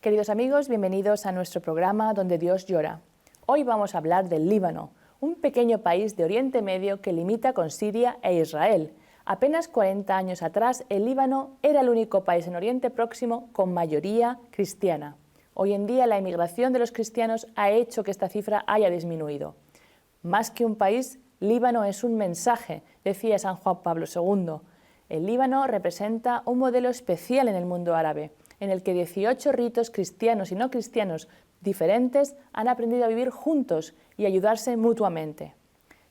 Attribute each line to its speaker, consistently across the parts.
Speaker 1: Queridos amigos, bienvenidos a nuestro programa Donde Dios llora. Hoy vamos a hablar del Líbano, un pequeño país de Oriente Medio que limita con Siria e Israel. Apenas 40 años atrás, el Líbano era el único país en Oriente Próximo con mayoría cristiana. Hoy en día, la emigración de los cristianos ha hecho que esta cifra haya disminuido. Más que un país, Líbano es un mensaje, decía San Juan Pablo II. El Líbano representa un modelo especial en el mundo árabe, en el que 18 ritos cristianos y no cristianos diferentes han aprendido a vivir juntos y ayudarse mutuamente.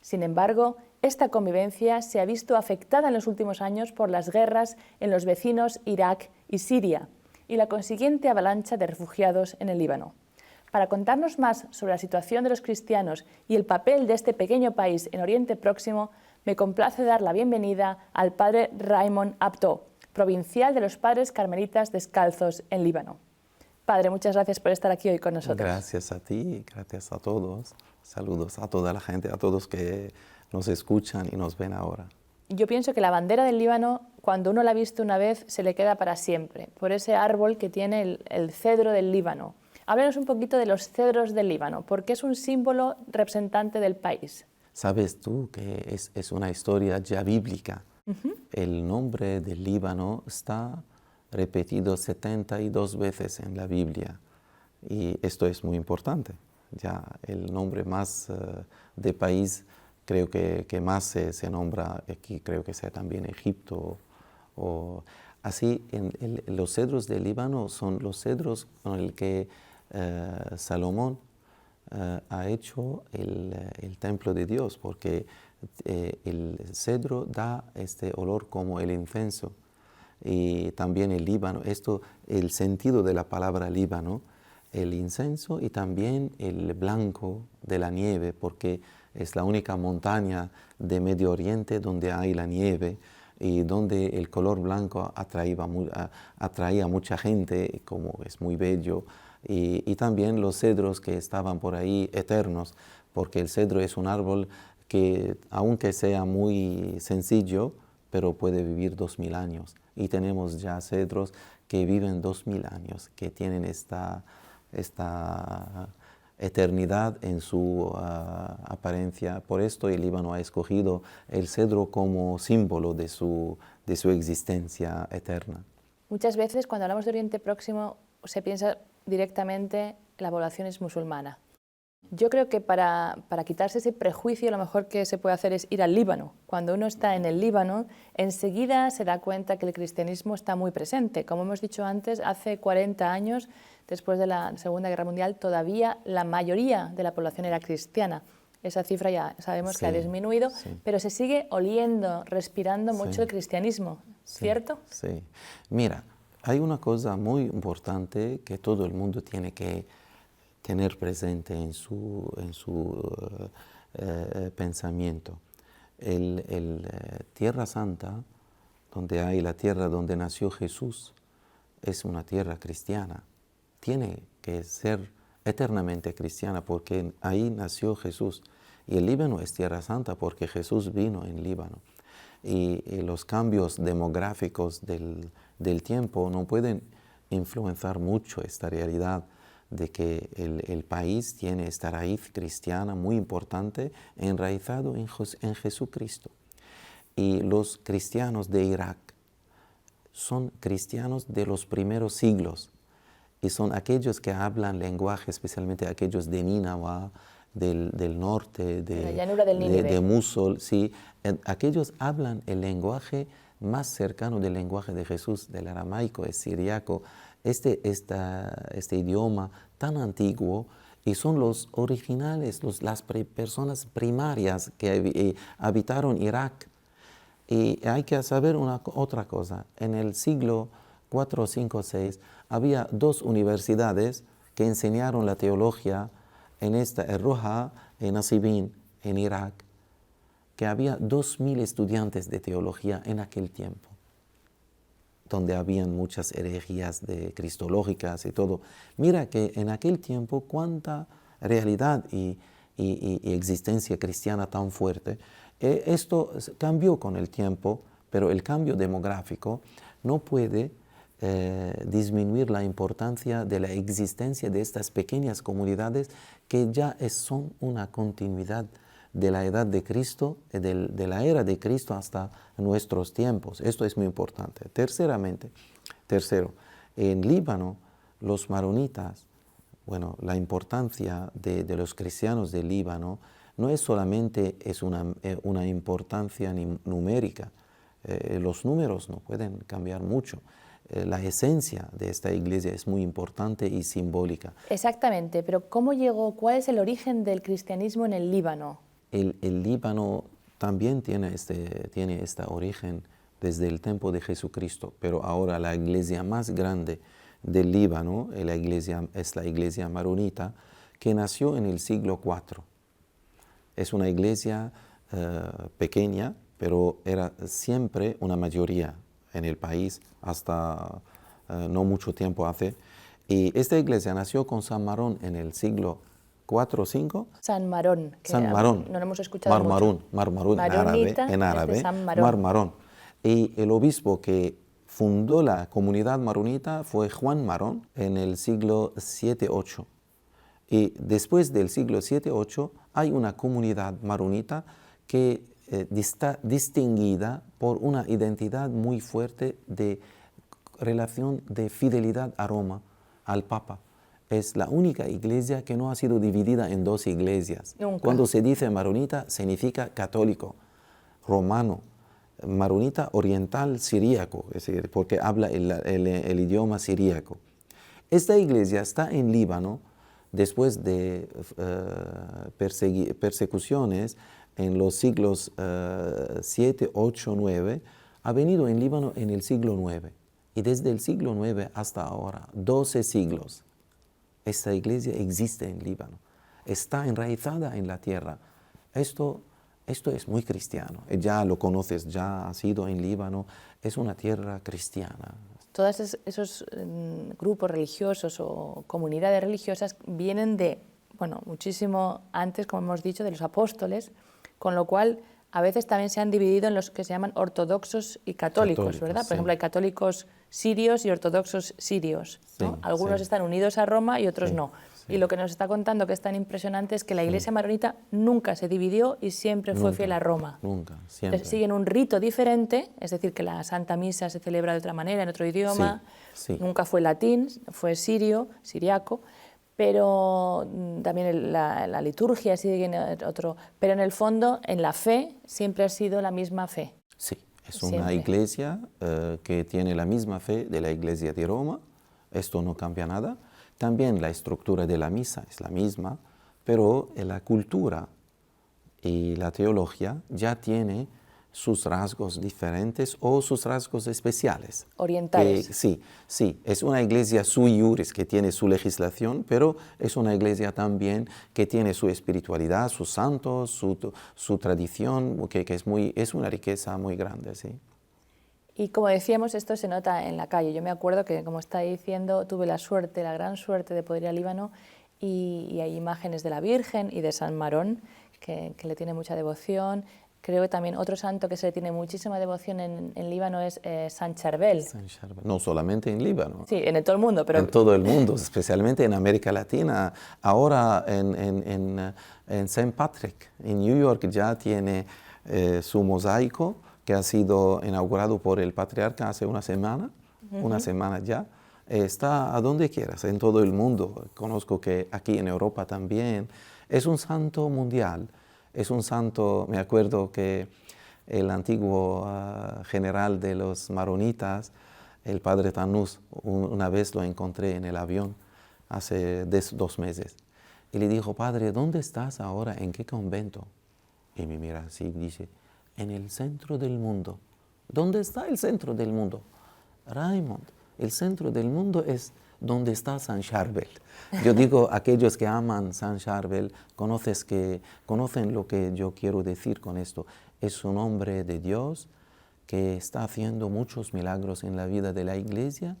Speaker 1: Sin embargo, esta convivencia se ha visto afectada en los últimos años por las guerras en los vecinos Irak y Siria y la consiguiente avalancha de refugiados en el Líbano. Para contarnos más sobre la situación de los cristianos y el papel de este pequeño país en Oriente Próximo, me complace dar la bienvenida al padre Raymond Abdo, provincial de los Padres Carmelitas Descalzos en Líbano. Padre, muchas gracias por estar aquí hoy con nosotros.
Speaker 2: Gracias a ti, gracias a todos. Saludos a toda la gente, a todos que nos escuchan y nos ven ahora.
Speaker 1: Yo pienso que la bandera del Líbano, cuando uno la ha visto una vez, se le queda para siempre, por ese árbol que tiene el cedro del Líbano. Háblanos un poquito de los cedros del Líbano, porque es un símbolo representante del país.
Speaker 2: Sabes tú que es una historia ya bíblica. El nombre del Líbano está repetido 72 veces en la Biblia y esto es muy importante. Ya el nombre más de país creo que más se nombra aquí, creo que sea también Egipto. Así, los cedros del Líbano son los cedros con el que Salomón ha hecho el templo de Dios, porque el cedro da este olor como el incienso. Y también el Líbano, el sentido de la palabra Líbano, el incienso y también el blanco de la nieve, porque es la única montaña de Medio Oriente donde hay la nieve y donde el color blanco atraía a mucha gente, como es muy bello, y también los cedros que estaban por ahí eternos, porque el cedro es un árbol que aunque sea muy sencillo, pero puede vivir 2000 años. Y tenemos ya cedros que viven 2000 años, que tienen esta eternidad en su apariencia. Por esto el Líbano ha escogido el cedro como símbolo de su existencia eterna.
Speaker 1: Muchas veces cuando hablamos de Oriente Próximo se piensa directamente que la población es musulmana. Yo creo que para quitarse ese prejuicio lo mejor que se puede hacer es ir al Líbano. Cuando uno está en el Líbano, enseguida se da cuenta que el cristianismo está muy presente. Como hemos dicho antes, hace 40 años, después de la Segunda Guerra Mundial, todavía la mayoría de la población era cristiana. Esa cifra ya sabemos que ha disminuido, pero se sigue oliendo, respirando mucho el cristianismo, ¿cierto?
Speaker 2: Sí. Mira, hay una cosa muy importante que todo el mundo tiene que tener presente en su pensamiento. Tierra Santa, donde hay la tierra donde nació Jesús, es una tierra cristiana. Tiene que ser eternamente cristiana porque ahí nació Jesús. Y el Líbano es Tierra Santa porque Jesús vino en Líbano. Y los cambios demográficos del tiempo no pueden influenciar mucho esta realidad de que el país tiene esta raíz cristiana muy importante, enraizado en Jesucristo. Y los cristianos de Irak son cristianos de los primeros siglos y son aquellos que hablan lenguaje, especialmente aquellos de Nínive, del norte, de Mosul, sí. Aquellos hablan el lenguaje más cercano del lenguaje de Jesús, del aramaico, el siriaco, este idioma tan antiguo, y son los originales, las personas primarias que habitaron Irak. Y hay que saber otra cosa. En el siglo 4, 5, 6 había dos universidades que enseñaron la teología en el Roja, en Nasibin, en Irak, que había 2.000 estudiantes de teología en aquel tiempo, donde habían muchas herejías cristológicas y todo. Mira que en aquel tiempo cuánta realidad y existencia cristiana tan fuerte. Esto cambió con el tiempo, pero el cambio demográfico no puede disminuir la importancia de la existencia de estas pequeñas comunidades que ya son una continuidad de la edad de Cristo, de la era de Cristo hasta nuestros tiempos. Esto es muy importante. Tercero, en Líbano, los maronitas, bueno, la importancia de los cristianos de Líbano no es solamente una importancia numérica. Los números no pueden cambiar mucho. La esencia de esta iglesia es muy importante y simbólica.
Speaker 1: Exactamente, pero ¿cómo llegó? ¿Cuál es el origen del cristianismo en el Líbano?
Speaker 2: El Líbano también tiene este origen desde el tiempo de Jesucristo, pero ahora la iglesia más grande del Líbano es la iglesia maronita, que nació en el siglo IV. Es una iglesia pequeña, pero era siempre una mayoría en el país hasta no mucho tiempo hace. Y esta iglesia nació con San Marón en el siglo IV o V.
Speaker 1: San Marón.
Speaker 2: San Marón.
Speaker 1: No lo hemos escuchado mucho.
Speaker 2: Marmarún en árabe.
Speaker 1: San Marón.
Speaker 2: Marmarón. Y el obispo que fundó la comunidad maronita fue Juan Marón en el siglo VII-VIII. Y después del siglo VII-VIII hay una comunidad maronita que está distinguida por una identidad muy fuerte de relación de fidelidad a Roma, al Papa. Es la única iglesia que no ha sido dividida en dos iglesias.
Speaker 1: Nunca.
Speaker 2: Cuando se dice maronita, significa católico, romano, maronita oriental siríaco, es decir, porque habla el idioma siríaco. Esta iglesia está en Líbano después de persecuciones en los siglos 7, 8, 9. Ha venido en Líbano en el siglo 9. Y desde el siglo 9 hasta ahora, 12 siglos, esta iglesia existe en Líbano. Está enraizada en la tierra. Esto es muy cristiano. Ya lo conoces, ya has ido en Líbano. Es una tierra cristiana.
Speaker 1: Todos esos grupos religiosos o comunidades religiosas vienen de, bueno, muchísimo antes, como hemos dicho, de los apóstoles, con lo cual a veces también se han dividido en los que se llaman ortodoxos y católicos, ¿verdad? Por ejemplo, hay católicos sirios y ortodoxos sirios, ¿no?
Speaker 2: Sí,
Speaker 1: Algunos están unidos a Roma y otros no. Y lo que nos está contando, que es tan impresionante, es que la iglesia maronita nunca se dividió y siempre fue fiel a Roma.
Speaker 2: Nunca, siempre.
Speaker 1: Entonces, siguen un rito diferente, es decir, que la Santa Misa se celebra de otra manera, en otro idioma. Nunca fue latín, fue siriaco, pero también la liturgia sigue en otro. Pero en el fondo, en la fe, siempre ha sido la misma fe.
Speaker 2: Sí, es una iglesia que tiene la misma fe de la iglesia de Roma. Esto no cambia nada. También la estructura de la misa es la misma, pero la cultura y la teología ya tiene sus rasgos diferentes o sus rasgos especiales.
Speaker 1: Orientales.
Speaker 2: Sí, es una iglesia sui juris que tiene su legislación, pero es una iglesia también que tiene su espiritualidad, sus santos, su tradición, que es una riqueza muy grande, sí.
Speaker 1: Y como decíamos, esto se nota en la calle. Yo me acuerdo que, como está diciendo, tuve la gran suerte de poder ir a Líbano y hay imágenes de la Virgen y de San Marón, que le tiene mucha devoción. Creo que también otro santo que se le tiene muchísima devoción en Líbano es San Charbel.
Speaker 2: No solamente en Líbano.
Speaker 1: Sí, en todo el mundo. Pero...
Speaker 2: En todo el mundo, especialmente en América Latina. Ahora en St. Patrick, en New York, ya tiene su mosaico que ha sido inaugurado por el patriarca hace una semana ya. Está a donde quieras, en todo el mundo. Conozco que aquí en Europa también. Es un santo mundial. Es un santo, me acuerdo que el antiguo general de los maronitas, el padre Tanús, una vez lo encontré en el avión hace 2 meses. Y le dijo, padre, ¿dónde estás ahora? ¿En qué convento? Y me mira así y dice, en el centro del mundo. ¿Dónde está el centro del mundo? Raymond, el centro del mundo es ¿dónde está San Charbel? Yo digo, aquellos que aman San Charbel conocen lo que yo quiero decir con esto. Es un hombre de Dios que está haciendo muchos milagros en la vida de la iglesia,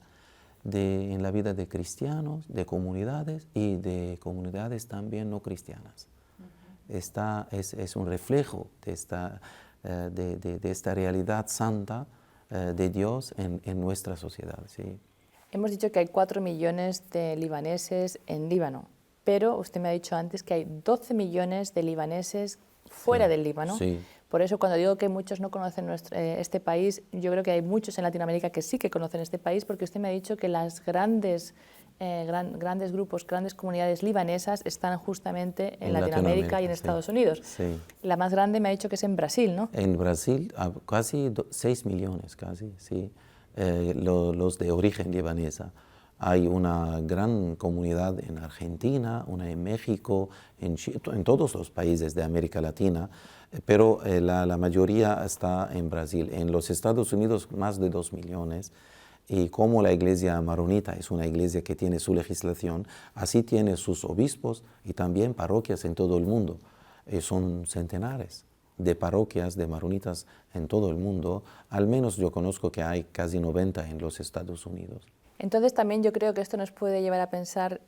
Speaker 2: en la vida de cristianos, de comunidades y de comunidades también no cristianas. Es un reflejo de esta realidad santa de Dios en nuestra sociedad. ¿Sí?
Speaker 1: Hemos dicho que hay 4 millones de libaneses en Líbano, pero usted me ha dicho antes que hay 12 millones de libaneses fuera del Líbano.
Speaker 2: Sí.
Speaker 1: Por eso cuando digo que muchos no conocen este país, yo creo que hay muchos en Latinoamérica que sí que conocen este país, porque usted me ha dicho que las grandes grupos, grandes comunidades libanesas están justamente en Latinoamérica y en Estados Unidos.
Speaker 2: Sí.
Speaker 1: La más grande me ha dicho que es en Brasil, ¿no?
Speaker 2: En Brasil, casi 6 millones, casi, sí. Los de origen libanesa. Hay una gran comunidad en Argentina, una en México, en Chile, en todos los países de América Latina, pero la mayoría está en Brasil. En los Estados Unidos, más de 2 millones. Y como la iglesia maronita es una iglesia que tiene su legislación, así tiene sus obispos y también parroquias en todo el mundo. Son centenares de parroquias de maronitas en todo el mundo. Al menos yo conozco que hay casi 90 en los Estados Unidos.
Speaker 1: Entonces también yo creo que esto nos puede llevar a pensar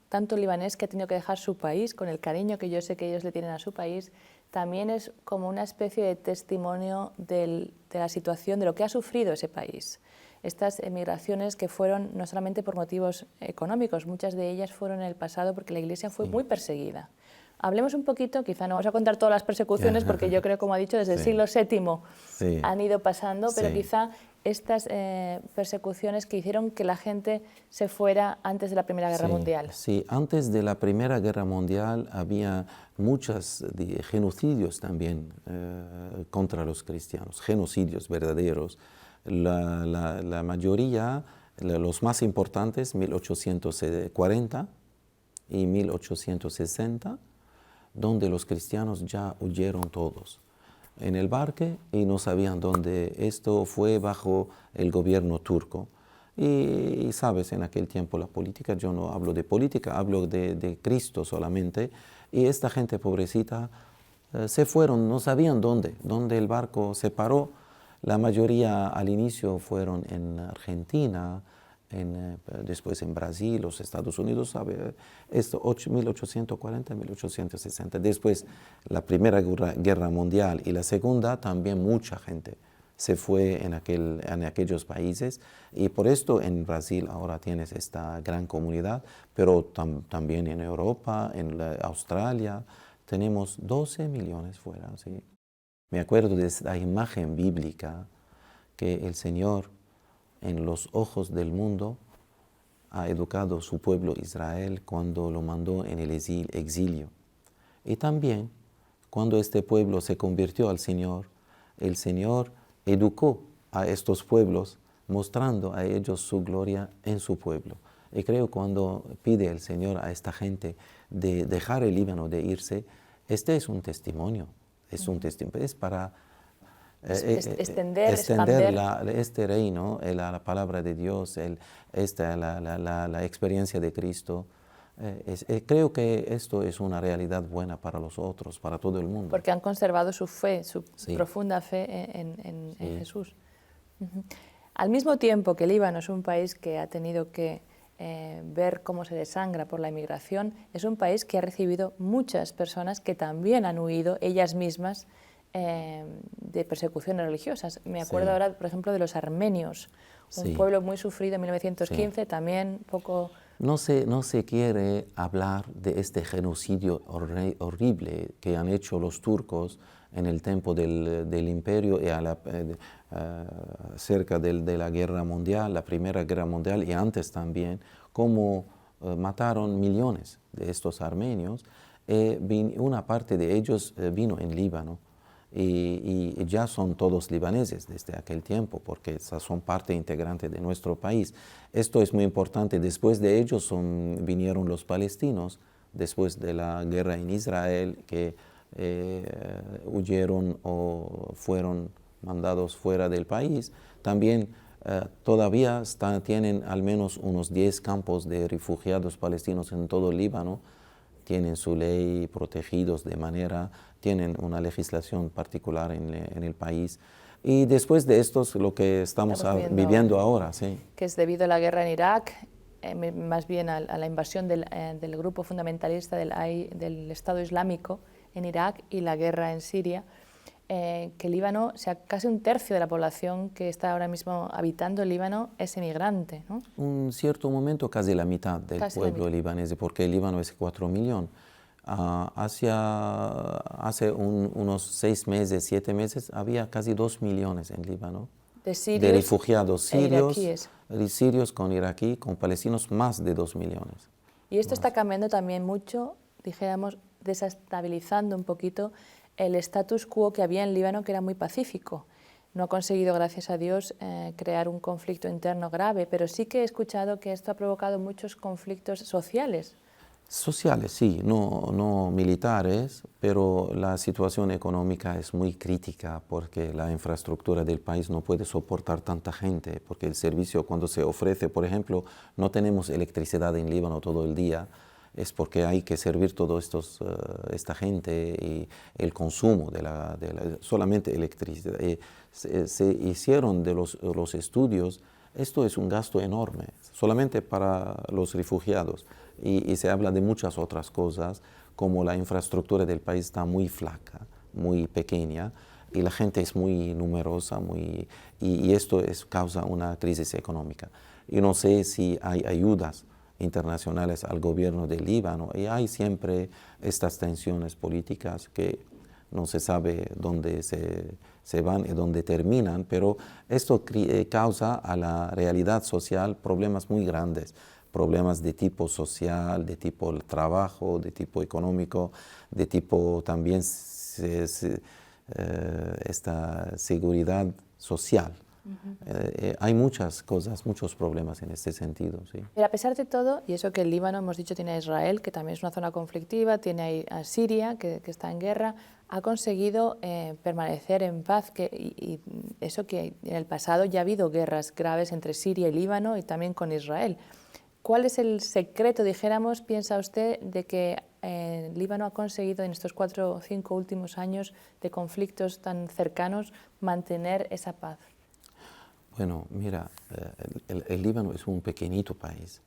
Speaker 1: tanto libanés que ha tenido que dejar su país, con el cariño que yo sé que ellos le tienen a su país, también es como una especie de testimonio de la situación, de lo que ha sufrido ese país. Estas emigraciones que fueron no solamente por motivos económicos, muchas de ellas fueron en el pasado porque la Iglesia fue muy perseguida. Hablemos un poquito, quizá no vamos a contar todas las persecuciones porque yo creo, como ha dicho, desde el siglo VII han ido pasando, pero quizá estas persecuciones que hicieron que la gente se fuera antes de la Primera Guerra Mundial.
Speaker 2: Sí, antes de la Primera Guerra Mundial había muchos genocidios también contra los cristianos, genocidios verdaderos. La mayoría, los más importantes, 1840 y 1860, donde los cristianos ya huyeron todos en el barco y no sabían dónde. Esto fue bajo el gobierno turco. Y sabes, en aquel tiempo la política, yo no hablo de política, hablo de Cristo solamente. Y esta gente pobrecita se fueron, no sabían dónde el barco se paró. La mayoría al inicio fueron en Argentina, después en Brasil, los Estados Unidos, ¿sabe? Esto 1840, 1860. Después la Primera Guerra Mundial y la Segunda, también mucha gente se fue en aquellos países. Y por esto en Brasil ahora tienes esta gran comunidad, pero también en Europa, en Australia, tenemos 12 millones fuera, ¿sí? Me acuerdo de esta imagen bíblica que el Señor, en los ojos del mundo, ha educado a su pueblo Israel cuando lo mandó en el exilio. Y también, cuando este pueblo se convirtió al Señor, el Señor educó a estos pueblos, mostrando a ellos su gloria en su pueblo. Y creo que cuando pide el Señor a esta gente de dejar el Líbano, de irse, este es un testimonio. Es para extender este reino, la palabra de Dios, la experiencia de Cristo. Creo que esto es una realidad buena para los otros, para todo el mundo.
Speaker 1: Porque han conservado su fe, su profunda fe en Jesús. Al mismo tiempo que Líbano es un país que ha tenido que ver cómo se desangra por la inmigración, es un país que ha recibido muchas personas que también han huido ellas mismas de persecuciones religiosas. Me acuerdo ahora, por ejemplo, de los armenios, un pueblo muy sufrido en 1915, también poco...
Speaker 2: No se quiere hablar de este genocidio horrible que han hecho los turcos en el tiempo del imperio y cerca de la guerra mundial, la Primera Guerra Mundial y antes también, cómo mataron millones de estos armenios. Una parte de ellos vino en Líbano y ya son todos libaneses desde aquel tiempo porque son parte integrante de nuestro país. Esto es muy importante. Después de ellos vinieron los palestinos, después de la guerra en Israel, que huyeron o fueron mandados fuera del país. También todavía tienen al menos unos 10 campos de refugiados palestinos en todo el Líbano, tienen su ley, protegidos de manera, tienen una legislación particular en el país. Y después de esto es lo que estamos viviendo ahora. Sí.
Speaker 1: Que es debido a la guerra en Irak, más bien a la invasión del grupo fundamentalista del Estado Islámico en Irak y la guerra en Siria, que el Líbano, sea, casi un tercio de la población que está ahora mismo habitando el Líbano es emigrante, ¿no?
Speaker 2: Un cierto momento casi la mitad del pueblo libanés, porque el Líbano es 4 millones. Hace unos 6 meses, 7 meses, había casi 2 millones en Líbano de refugiados sirios con iraquí, con palestinos, más de 2 millones.
Speaker 1: Y esto está cambiando también mucho, dijéramos, desestabilizando un poquito el status quo que había en Líbano, que era muy pacífico. No ha conseguido, gracias a Dios, crear un conflicto interno grave, pero sí que he escuchado que esto ha provocado muchos conflictos sociales.
Speaker 2: Sociales, sí, no militares, pero la situación económica es muy crítica porque la infraestructura del país no puede soportar tanta gente, porque el servicio cuando se ofrece, por ejemplo, no tenemos electricidad en Líbano todo el día, es porque hay que servir toda esta gente y el consumo solamente electricidad. Se hicieron de los estudios, esto es un gasto enorme, solamente para los refugiados. Y se habla de muchas otras cosas, como la infraestructura del país está muy flaca, muy pequeña, y la gente es muy numerosa, y esto causa una crisis económica. Yo no sé si hay ayudas internacionales al gobierno del Líbano, y hay siempre estas tensiones políticas que no se sabe dónde se van y dónde terminan, pero esto causa a la realidad social problemas muy grandes. Problemas de tipo social, de tipo trabajo, de tipo económico, de tipo también esta seguridad social. Hay muchas cosas, muchos problemas en este sentido. Sí.
Speaker 1: Pero a pesar de todo, y eso que el Líbano, hemos dicho, tiene a Israel, que también es una zona conflictiva, tiene a Siria, que está en guerra, ha conseguido permanecer en paz, y eso que en el pasado ya ha habido guerras graves entre Siria y Líbano y también con Israel. ¿Cuál es el secreto, dijéramos, piensa usted, de que Líbano ha conseguido en estos 4 o 5 últimos años de conflictos tan cercanos mantener esa paz?
Speaker 2: Bueno, mira, el Líbano es un pequeñito país.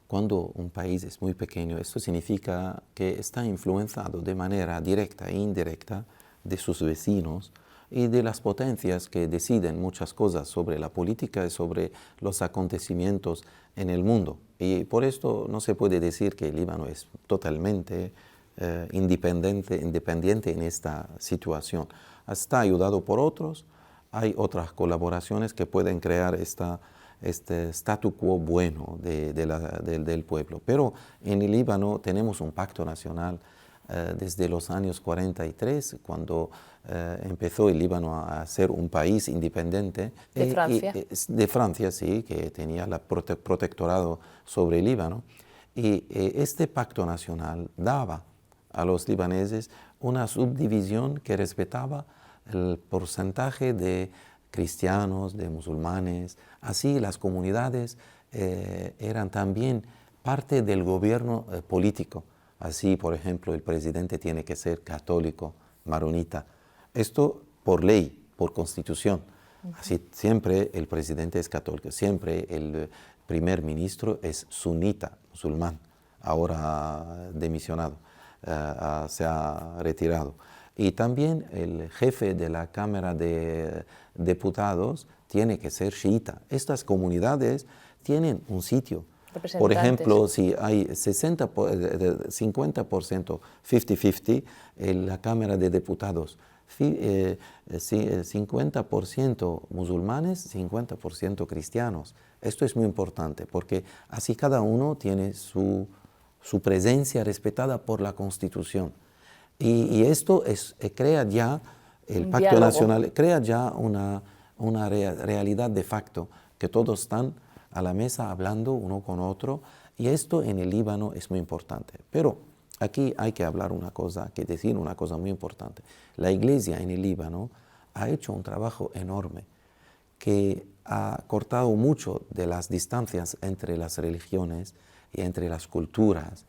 Speaker 2: Cuando un país es muy pequeño, esto significa que está influenciado de manera directa e indirecta de sus vecinos y de las potencias que deciden muchas cosas sobre la política y sobre los acontecimientos en el mundo. Y por esto no se puede decir que el Líbano es totalmente independiente en esta situación. Está ayudado por otros, hay otras colaboraciones que pueden crear este statu quo bueno del pueblo. Pero en el Líbano tenemos un pacto nacional desde los años 43, cuando empezó el Líbano a ser un país independiente.
Speaker 1: ¿De Francia?
Speaker 2: De Francia, sí, que tenía el protectorado sobre el Líbano. Y este pacto nacional daba a los libaneses una subdivisión que respetaba el porcentaje de cristianos, de musulmanes. Así las comunidades eran también parte del gobierno político. Así, por ejemplo, el presidente tiene que ser católico, maronita. Esto por ley, por constitución. Así siempre el presidente es católico, siempre el primer ministro es sunita, musulmán, ahora demisionado, se ha retirado. Y también el jefe de la Cámara de Diputados tiene que ser chiita. Estas comunidades tienen un sitio. Por ejemplo, si hay 50%, 50-50 en la Cámara de Diputados, 50% musulmanes, 50% cristianos. Esto es muy importante porque así cada uno tiene su presencia respetada por la Constitución. Y esto crea ya, el Pacto Nacional crea ya una realidad de facto, que todos están a la mesa hablando uno con otro, y esto en el Líbano es muy importante. Pero aquí hay que decir una cosa muy importante. La iglesia en el Líbano ha hecho un trabajo enorme, que ha cortado mucho de las distancias entre las religiones y entre las culturas.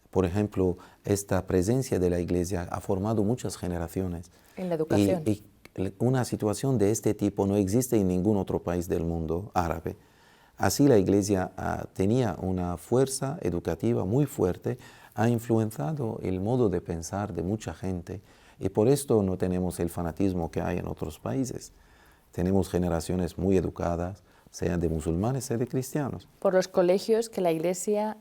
Speaker 2: Por ejemplo, esta presencia de la Iglesia ha formado muchas generaciones.
Speaker 1: En la educación.
Speaker 2: Y una situación de este tipo no existe en ningún otro país del mundo árabe. Así la Iglesia tenía una fuerza educativa muy fuerte, ha influenciado el modo de pensar de mucha gente y por esto no tenemos el fanatismo que hay en otros países. Tenemos generaciones muy educadas, sean de musulmanes, sea de cristianos.
Speaker 1: Por los colegios que la Iglesia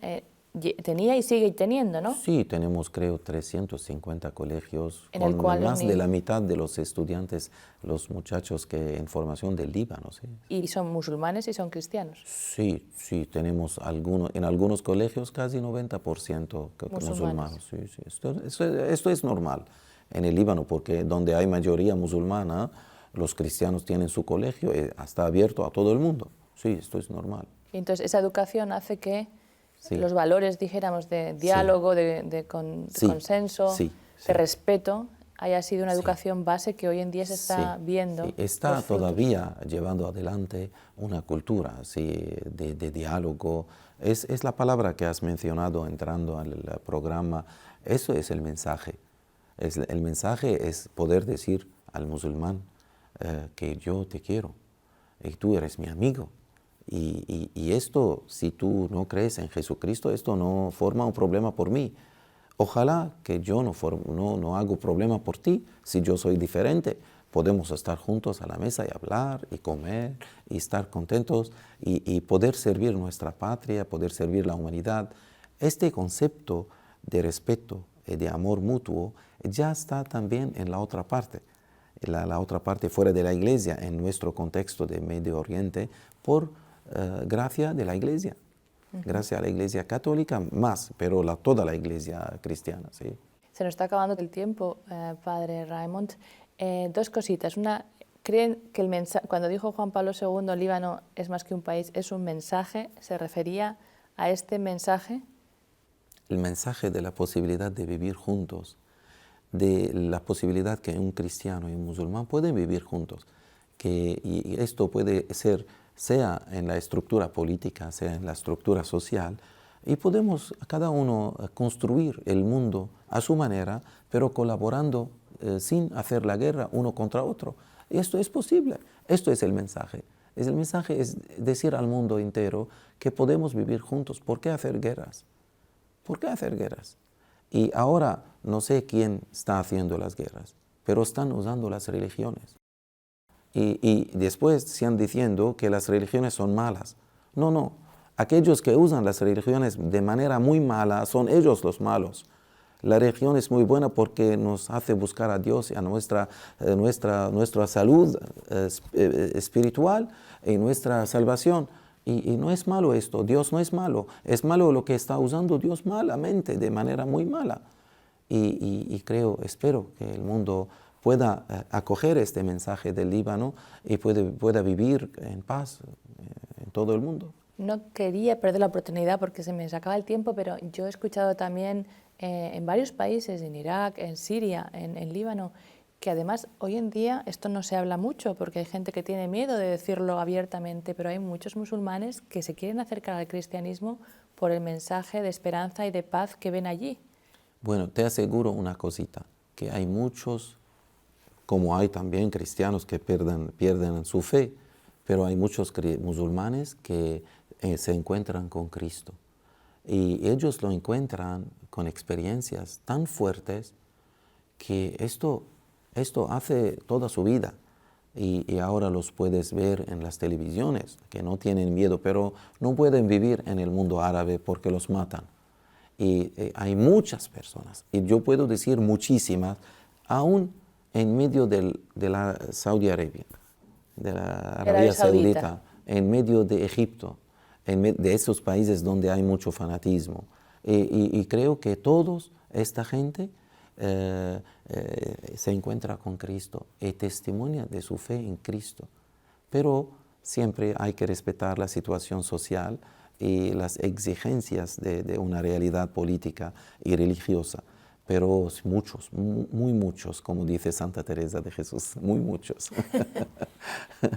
Speaker 1: tenía y sigue teniendo, ¿no?
Speaker 2: Sí, tenemos creo 350 colegios,
Speaker 1: En el cual
Speaker 2: más de la mitad de los estudiantes, los muchachos que en formación del Líbano. ¿Sí?
Speaker 1: ¿Y son musulmanes y son cristianos?
Speaker 2: Sí, sí, tenemos en algunos colegios casi 90% musulmanes. Sí, sí. Esto es normal en el Líbano porque donde hay mayoría musulmana, los cristianos tienen su colegio, está abierto a todo el mundo. Sí, esto es normal.
Speaker 1: Y entonces esa educación hace que
Speaker 2: sí.
Speaker 1: los valores, dijéramos, de diálogo, sí. de consenso,
Speaker 2: sí,
Speaker 1: de respeto, haya sido una educación base que hoy en día se está viendo.
Speaker 2: Sí. Está todavía llevando adelante una cultura de diálogo. Es la palabra que has mencionado entrando al programa. Eso es el mensaje. El mensaje es poder decir al musulmán que yo te quiero y tú eres mi amigo. Y esto, si tú no crees en Jesucristo, esto no forma un problema por mí. Ojalá que yo no hago problema por ti. Si yo soy diferente, podemos estar juntos a la mesa y hablar y comer y estar contentos y poder servir nuestra patria, poder servir la humanidad. Este concepto de respeto y de amor mutuo ya está también en la otra parte. La otra parte fuera de la Iglesia, en nuestro contexto de Medio Oriente, por gracia de la Iglesia. Gracias a la Iglesia católica más, pero toda la Iglesia cristiana. ¿Sí?
Speaker 1: Se nos está acabando el tiempo, Padre Raymond. Dos cositas. Una, ¿creen que cuando dijo Juan Pablo II, Líbano es más que un país, es un mensaje? ¿Se refería a este mensaje?
Speaker 2: El mensaje de la posibilidad de vivir juntos, de la posibilidad que un cristiano y un musulmán pueden vivir juntos. Y esto puede ser sea en la estructura política, sea en la estructura social, y podemos cada uno construir el mundo a su manera, pero colaborando sin hacer la guerra uno contra otro. Y esto es posible, esto es el mensaje. El mensaje es decir al mundo entero que podemos vivir juntos. ¿Por qué hacer guerras? ¿Por qué hacer guerras? Y ahora no sé quién está haciendo las guerras, pero están usando las religiones. Y después siguen diciendo que las religiones son malas. No. Aquellos que usan las religiones de manera muy mala son ellos los malos. La religión es muy buena porque nos hace buscar a Dios y a nuestra salud espiritual y nuestra salvación. Y no es malo esto, Dios no es malo. Es malo lo que está usando Dios malamente, de manera muy mala. Y espero que el mundo pueda acoger este mensaje del Líbano y pueda vivir en paz en todo el mundo.
Speaker 1: No quería perder la oportunidad porque se me acaba el tiempo, pero yo he escuchado también en varios países, en Irak, en Siria, en Líbano, que además hoy en día esto no se habla mucho porque hay gente que tiene miedo de decirlo abiertamente, pero hay muchos musulmanes que se quieren acercar al cristianismo por el mensaje de esperanza y de paz que ven allí.
Speaker 2: Bueno, te aseguro una cosita, que hay muchos, como hay también cristianos que pierden su fe, pero hay muchos musulmanes que se encuentran con Cristo. Y ellos lo encuentran con experiencias tan fuertes que esto hace toda su vida. Y ahora los puedes ver en las televisiones, que no tienen miedo, pero no pueden vivir en el mundo árabe porque los matan. Y hay muchas personas, y yo puedo decir muchísimas, aún en medio de la Saudi Arabia, de la Arabia Saudita, en medio de Egipto, de esos países donde hay mucho fanatismo. Y creo que toda esta gente se encuentra con Cristo y testimonia de su fe en Cristo. Pero siempre hay que respetar la situación social y las exigencias de una realidad política y religiosa. pero muchos, muy muchos, como dice Santa Teresa de Jesús, muy muchos.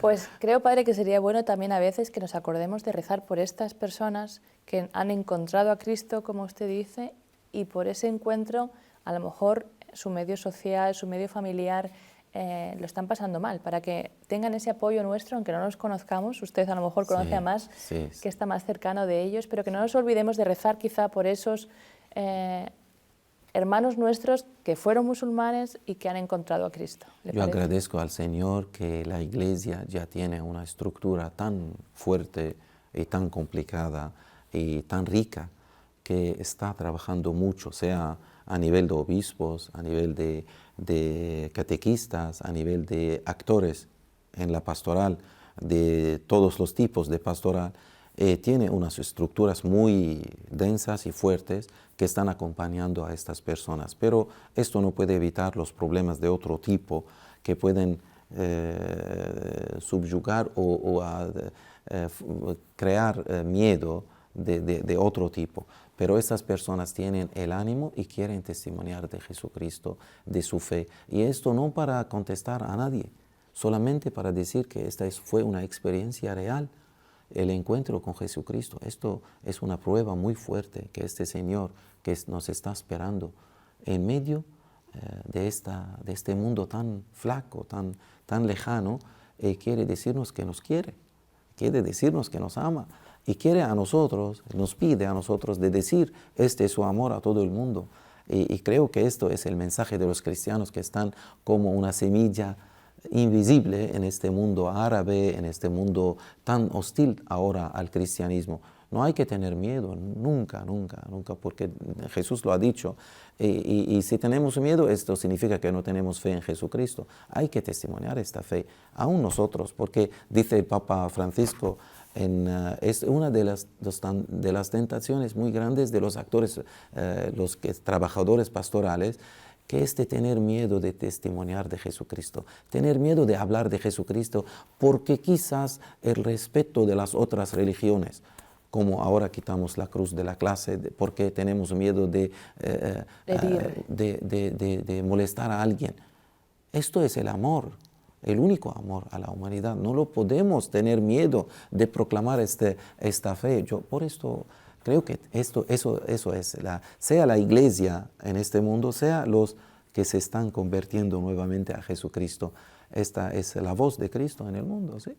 Speaker 1: Pues creo, Padre, que sería bueno también a veces que nos acordemos de rezar por estas personas que han encontrado a Cristo, como usted dice, y por ese encuentro a lo mejor su medio social, su medio familiar lo están pasando mal, para que tengan ese apoyo nuestro, aunque no nos conozcamos. Usted a lo mejor conoce a más,
Speaker 2: sí.
Speaker 1: que está más cercano de ellos, pero que no nos olvidemos de rezar quizá por esos hermanos nuestros que fueron musulmanes y que han encontrado a Cristo.
Speaker 2: Yo agradezco al Señor que la Iglesia ya tiene una estructura tan fuerte y tan complicada y tan rica, que está trabajando mucho, sea a nivel de obispos, a nivel de catequistas, a nivel de actores en la pastoral, de todos los tipos de pastoral. Tiene unas estructuras muy densas y fuertes que están acompañando a estas personas. Pero esto no puede evitar los problemas de otro tipo que pueden subyugar o crear miedo de otro tipo. Pero estas personas tienen el ánimo y quieren testimoniar de Jesucristo, de su fe. Y esto no para contestar a nadie, solamente para decir que esta fue una experiencia real. El encuentro con Jesucristo, esto es una prueba muy fuerte que este Señor que nos está esperando en medio de este mundo tan flaco, tan lejano, quiere decirnos que nos quiere decirnos que nos ama y quiere a nosotros, nos pide a nosotros de decir su amor a todo el mundo. Y creo que esto es el mensaje de los cristianos que están como una semilla invisible en este mundo árabe, en este mundo tan hostil ahora al cristianismo. No hay que tener miedo, nunca, porque Jesús lo ha dicho. Y si tenemos miedo, esto significa que no tenemos fe en Jesucristo. Hay que testimoniar esta fe, aún nosotros, porque dice el Papa Francisco, es una de las tentaciones muy grandes de los actores, los trabajadores pastorales, que es de tener miedo de testimoniar de Jesucristo, tener miedo de hablar de Jesucristo, porque quizás el respeto de las otras religiones, como ahora quitamos la cruz de la clase porque tenemos miedo de molestar a alguien. Esto es el amor, el único amor a la humanidad. No lo podemos tener miedo de proclamar esta fe. Yo por esto creo que eso es, sea la Iglesia en este mundo, sea los que se están convirtiendo nuevamente a Jesucristo. Esta es la voz de Cristo en el mundo, ¿sí?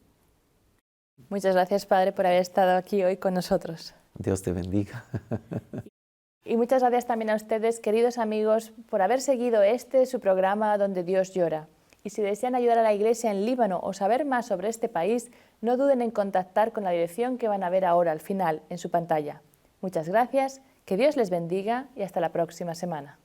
Speaker 1: Muchas gracias, Padre, por haber estado aquí hoy con nosotros.
Speaker 2: Dios te bendiga.
Speaker 1: Y muchas gracias también a ustedes, queridos amigos, por haber seguido su programa Donde Dios llora. Y si desean ayudar a la Iglesia en Líbano o saber más sobre este país, no duden en contactar con la dirección que van a ver ahora al final en su pantalla. Muchas gracias, que Dios les bendiga y hasta la próxima semana.